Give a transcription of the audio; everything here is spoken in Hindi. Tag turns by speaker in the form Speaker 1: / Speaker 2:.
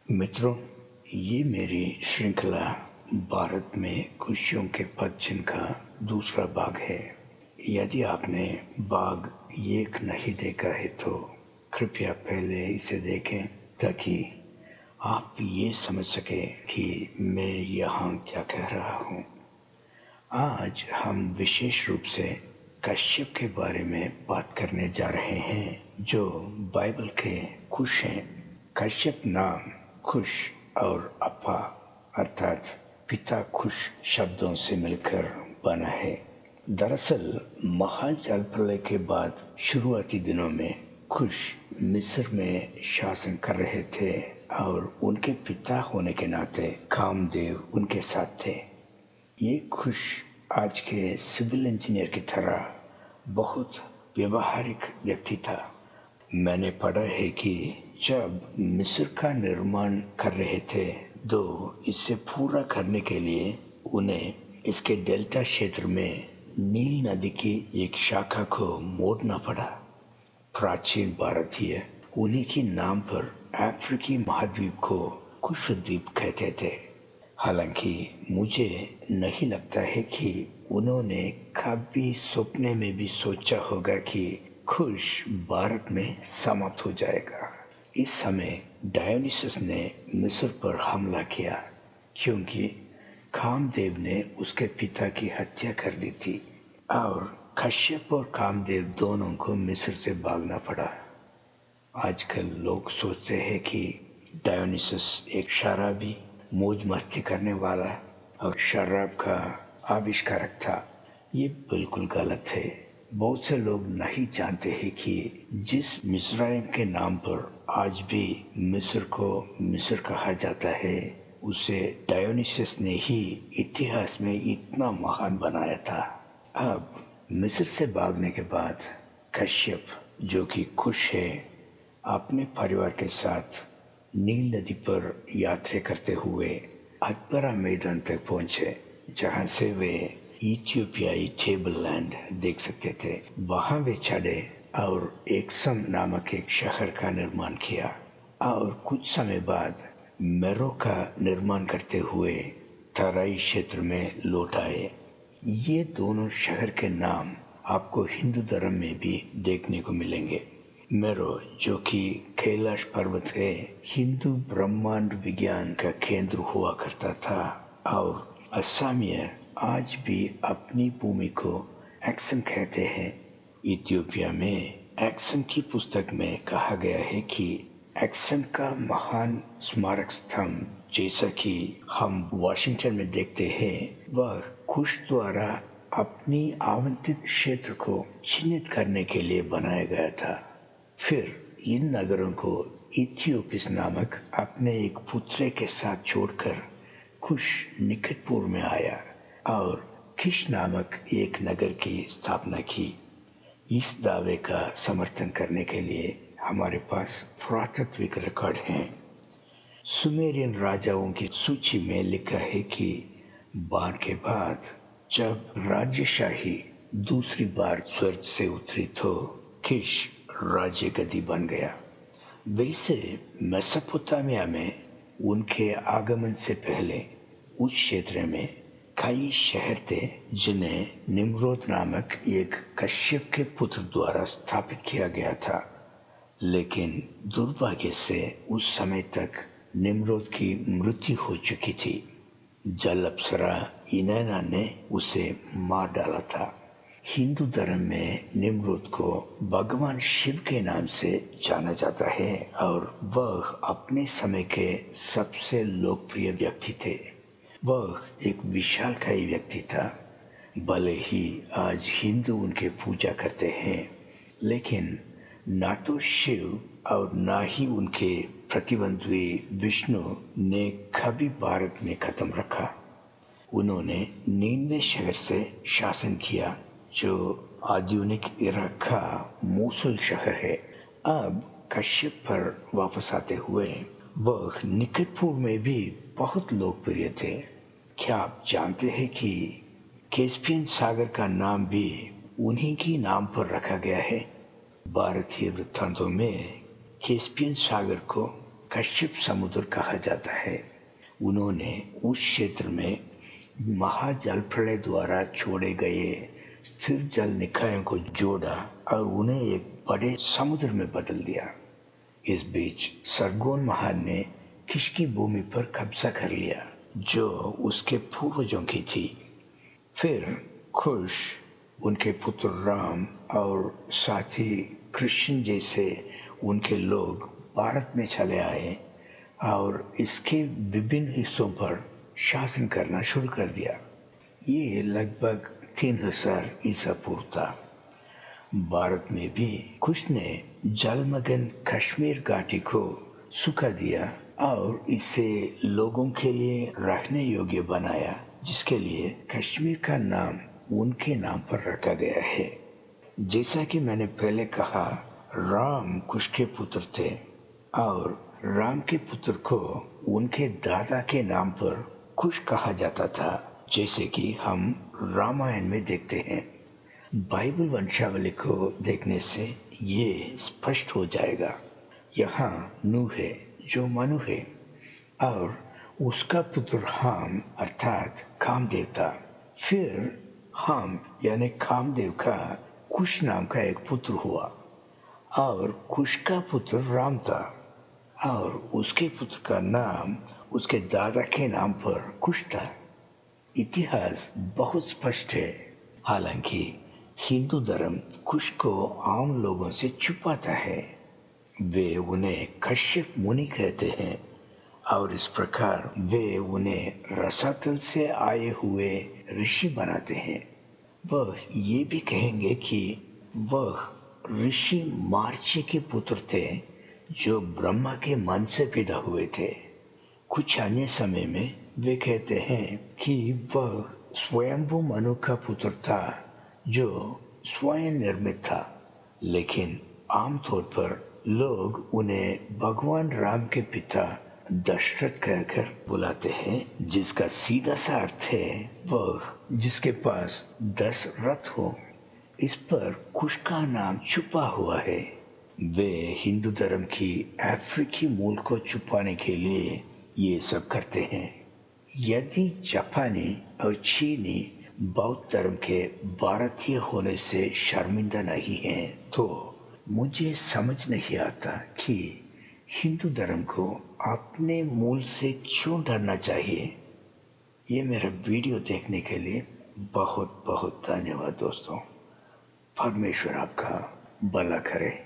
Speaker 1: मित्रों, ये मेरी श्रृंखला भारत में खुशियों के पद चिन्ह का दूसरा भाग है। यदि आपने भाग 1 नहीं देखा है तो कृपया पहले इसे देखें ताकि आप ये समझ सके कि मैं यहाँ क्या कह रहा हूँ। आज हम विशेष रूप से कश्यप के बारे में बात करने जा रहे हैं जो बाइबल के कुश हैं। कश्यप नाम कुश और अप्पा अर्थात पिता कुश शब्दों से मिलकर बना है। दरअसल महान जल प्रलय के बाद शुरुआती दिनों में कुश मिस्र में शासन कर रहे थे और उनके पिता होने के नाते कामदेव उनके साथ थे। ये कुश आज के सिविल इंजीनियर की तरह बहुत व्यवहारिक व्यक्ति था। मैंने पढ़ा है कि जब मिस्र का निर्माण कर रहे थे तो इसे पूरा करने के लिए उन्हें इसके डेल्टा क्षेत्र में नील नदी की एक शाखा को मोड़ना पड़ा। प्राचीन भारतीय उन्हीं के नाम पर अफ्रीकी महाद्वीप को कुश द्वीप कहते थे। हालांकि मुझे नहीं लगता है कि उन्होंने कभी सपने में भी सोचा होगा कि कुश भारत में समाप्त हो जाएगा। इस समय डायोनिसस ने मिस्र पर हमला किया क्योंकि कामदेव ने उसके पिता की हत्या कर दी थी और कश्यप और कामदेव दोनों को मिस्र से भागना पड़ा। आजकल लोग सोचते हैं कि डायोनिसस एक शराबी, मौज मस्ती करने वाला और शराब का आविष्कारक था। ये बिल्कुल गलत है। बहुत से लोग नहीं जानते हैं कि जिस मिस्राइम के नाम पर आज भी मिस्र को मिस्र कहा जाता है उसे डायोनिसस ने ही इतिहास में इतना महान बनाया था। अब मिस्र से भागने के बाद कश्यप जो कि कुश है अपने परिवार के साथ नील नदी पर यात्रा करते हुए अकबरा मैदान तक पहुंचे जहां से वे इथियोपियाई टेबल लैंड देख सकते थे। वहां वे चढ़े और एक्सम नामक एक शहर का निर्माण किया और कुछ समय बाद मेरो का निर्माण करते हुए तराई क्षेत्र में लौट आए। ये दोनों शहर के नाम आपको हिंदू धर्म में भी देखने को मिलेंगे। मेरो जो कि कैलाश पर्वत है, हिंदू ब्रह्मांड विज्ञान का केंद्र हुआ करता था और असमिया आज भी अपनी भूमि को एक्सम कहते हैं। इथियोपिया में एक्सम की पुस्तक में कहा गया है कि एक्सम का महान स्मारक स्तंभ जैसा कि हम वाशिंगटन में देखते हैं वह कुश द्वारा अपनी आवंटित क्षेत्र को चिन्हित करने के लिए बनाया गया था। फिर इन नगरों को इथियोपिस नामक अपने एक पुत्र के साथ छोड़कर कुश निकटपुर में आया और किश नामक एक नगर की स्थापना की। इस दावे का समर्थन करने के लिए हमारे पास पुरातात्विक रिकॉर्ड हैं। सुमेरियन राजाओं की सूची में लिखा है कि बाढ़ के बाद जब राज्यशाही दूसरी बार स्वर्ग से उतरी तो किश राज्य गद्दी बन गया। वैसे मेसोपोटामिया में उनके आगमन से पहले उस क्षेत्र में कई शहर थे जिन्हें निम्रोद नामक एक कश्यप के पुत्र द्वारा स्थापित किया गया था, लेकिन दुर्भाग्य से उस समय तक निम्रोद की मृत्यु हो चुकी थी। जल अप्सरा इनैना ने उसे मार डाला था। हिंदू धर्म में निम्रोद को भगवान शिव के नाम से जाना जाता है और वह अपने समय के सबसे लोकप्रिय व्यक्ति थे। वह एक विशालकाय व्यक्ति था। भले ही आज हिंदू उनके पूजा करते हैं, लेकिन ना तो शिव और ना ही उनके प्रतिद्वंद्वी विष्णु ने कभी भारत में कदम रखा। उन्होंने 99 शहर से शासन किया जो आधुनिक इराक का मोसुल शहर है। अब कश्यप पर वापस आते हुए वह निकटपुर में भी बहुत लोकप्रिय थे। क्या आप जानते हैं कि कैस्पियन सागर का नाम भी उन्हीं की नाम पर रखा गया है? भारतीय वृत्तांतों में कैस्पियन सागर को कश्यप समुद्र कहा जाता है। उन्होंने उस क्षेत्र में महाजल प्रलय द्वारा छोड़े गए स्थिर जल निकायों को जोड़ा और उन्हें एक बड़े समुद्र में बदल दिया। इस बीच सरगोन महान ने किश की भूमि पर कब्जा कर लिया जो उसके पूर्वजों की थी। फिर खुश, उनके पुत्र राम और साथी कृष्ण जैसे उनके लोग भारत में चले आए और इसके विभिन्न हिस्सों पर शासन करना शुरू कर दिया। ये लगभग 3000 ईसा पूर्व था। भारत में भी कुश ने जलमग्न कश्मीर घाटी को सुखा दिया और इसे लोगों के लिए रहने योग्य बनाया, जिसके लिए कश्मीर का नाम उनके नाम पर रखा गया है। जैसा कि मैंने पहले कहा, राम कुश के पुत्र थे और राम के पुत्र को उनके दादा के नाम पर कुश कहा जाता था, जैसे कि हम रामायण में देखते हैं। बाइबल वंशावली को देखने से ये स्पष्ट हो जाएगा। यहाँ नूह है जो मनु है और उसका पुत्र हाम अर्थात कामदेव था। फिर हाम यानी कामदेव का कुश नाम का एक पुत्र हुआ और कुश का पुत्र राम था और उसके पुत्र का नाम उसके दादा के नाम पर कुश था। इतिहास बहुत स्पष्ट है। हालांकि हिंदू धर्म कुश को आम लोगों से छुपाता है। वे उन्हें कश्यप मुनि कहते हैं और इस प्रकार वे उन्हें रसातल से आए हुए ऋषि बनाते हैं। वह ये भी कहेंगे कि वह ऋषि मार्ची के पुत्र थे जो ब्रह्मा के मन से पैदा हुए थे। कुछ अन्य समय में वे कहते हैं कि वह स्वयंभू मनु का पुत्र था जो स्वयं निर्मित था, लेकिन आमतौर पर लोग उन्हें भगवान राम के पिता दशरथ कहकर बुलाते हैं, जिसका सीधा सा अर्थ है वह जिसके पास 10 रथ हो। इस पर कुश का नाम छुपा हुआ है। वे हिंदू धर्म की अफ्रीकी मूल को छुपाने के लिए ये सब करते हैं। यदि जापानी और चीनी बौद्ध धर्म के भारतीय होने से शर्मिंदा नहीं हैं, तो मुझे समझ नहीं आता कि हिंदू धर्म को अपने मूल से क्यों डरना चाहिए। ये मेरा वीडियो देखने के लिए बहुत बहुत धन्यवाद दोस्तों। परमेश्वर आपका भला करे।